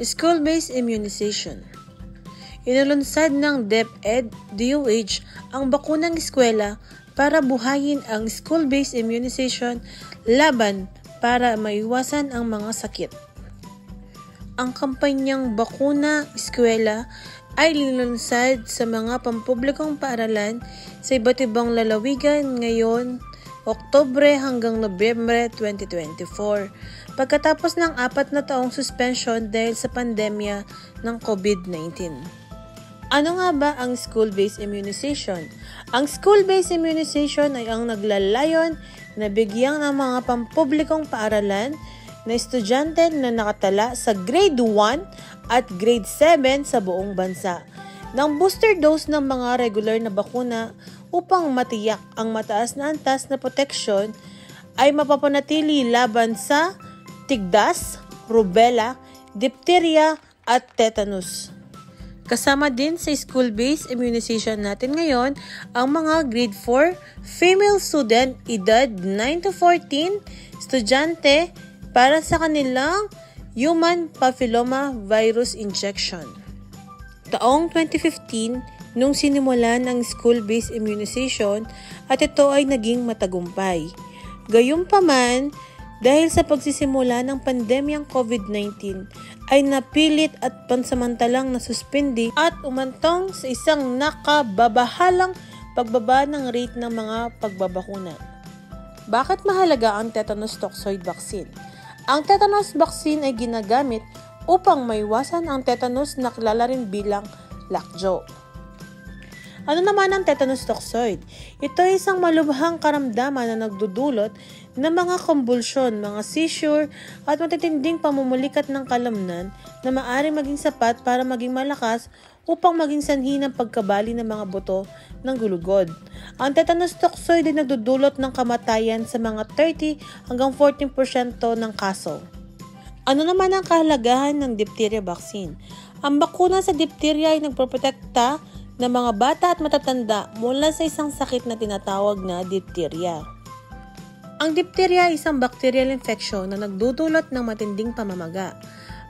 School-based immunization. Inulunsad ng DepEd DOH ang bakunang eskwela para buhayin ang school-based immunization laban para maiwasan ang mga sakit. Ang kampanyang Bakuna Eskwela ay linulunsad sa mga pampublikong paaralan sa iba't ibang lalawigan ngayon, Oktubre hanggang Nobyembre 2024, pagkatapos ng 4 na taong suspension dahil sa pandemya ng COVID-19. Ano nga ba ang school-based immunization? Ang school-based immunization ay ang naglalayon na bigyang ng mga pampublikong paaralan na estudyante na nakatala sa grade 1 at grade 7 sa buong bansa ng booster dose ng mga regular na bakuna upang matiyak ang mataas na antas na proteksyon ay mapapanatili laban sa tigdas, rubella, diphtheria at tetanus. Kasama din sa school-based immunization natin ngayon ang mga grade 4 female student edad 9 to 14 estudyante para sa kanilang human papilloma virus injection. Taong 2015 nung sinimulan ang school-based immunization at ito ay naging matagumpay. Gayunpaman, dahil sa pagsisimula ng pandemyang COVID-19 ay napilit at pansamantalang nasuspindi at umantong sa isang nakababahalang pagbaba ng rate ng mga pagbabakuna. Bakit mahalaga ang tetanus toxoid vaccine? Ang tetanus vaccine ay ginagamit upang maiwasan ang tetanus na kilala rin bilang lockjaw. Ano naman ang tetanus toxoid? Ito ay isang malubhang karamdaman na nagdudulot ng mga konvulsyon, mga seizure at matitinding pamumulikat ng kalamnan na maaari maging sapat para maging malakas upang maging sanhi ng pagkabali ng mga buto ng gulugod. Ang tetanus toxoid ay nagdudulot ng kamatayan sa mga 30 hanggang 14% ng kaso. Ano naman ang kahalagahan ng diphtheria vaccine? Ang bakuna sa diphtheria ay nagproprotekta ng mga bata at matatanda mula sa isang sakit na tinatawag na diphtheria. Ang diphtheria ay isang bacterial infection na nagdudulot ng matinding pamamaga.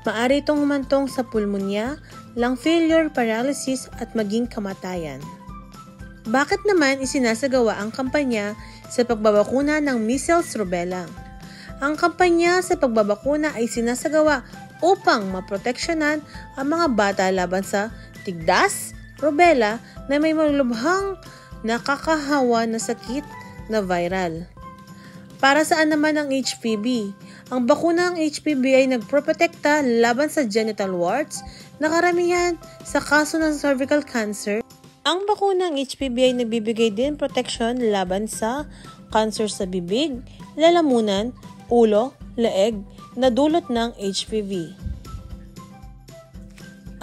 Maaari itong humantong sa pulmonya, lung failure, paralysis at maging kamatayan. Bakit naman isinasagawa ang kampanya sa pagbabakuna ng measles rubella? Ang kampanya sa pagbabakuna ay sinasagawa upang maproteksyonan ang mga bata laban sa tigdas, rubella na may malubhang nakakahawa na sakit na viral. Para saan naman ang HPV? Ang bakuna ng HPV ay nagproprotekta laban sa genital warts na karamihan sa kaso ng cervical cancer. Ang bakuna ng HPV ay nagbibigay din protection laban sa cancer sa bibig, lalamunan, ulo, leeg na dulot ng HPV.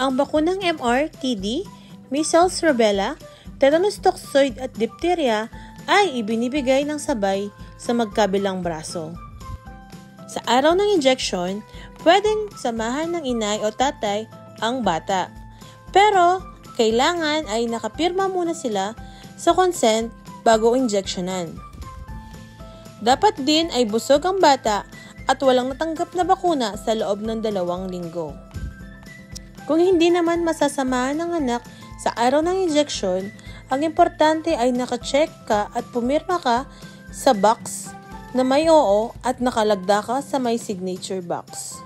Ang bakunang MR, TD, measles, rubella, tetanus toxoid at diphtheria ay ibinibigay ng sabay sa magkabilang braso. Sa araw ng injection, pwedeng samahan ng inay o tatay ang bata. Pero, kailangan ay nakapirma muna sila sa consent bago injeksyonan. Dapat din ay busog ang bata at walang natanggap na bakuna sa loob ng 2 linggo. Kung hindi naman masasamahan ng anak sa araw ng injection, ang importante ay nakacheck ka at pumirma ka sa box na may oo at nakalagda ka sa may signature box.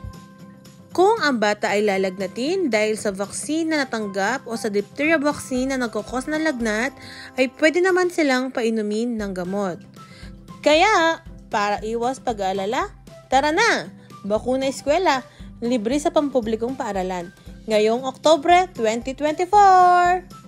Kung ang bata ay lalagnatin dahil sa vaccine na natanggap o sa diphtheria vaccine na nagkukos ng lagnat, ay pwede naman silang painumin ng gamot. Kaya, para iwas pag-aalala, tara na! Bakuna Eskwela, libre sa pampublikong paaralan. Ngayong Oktubre 2024!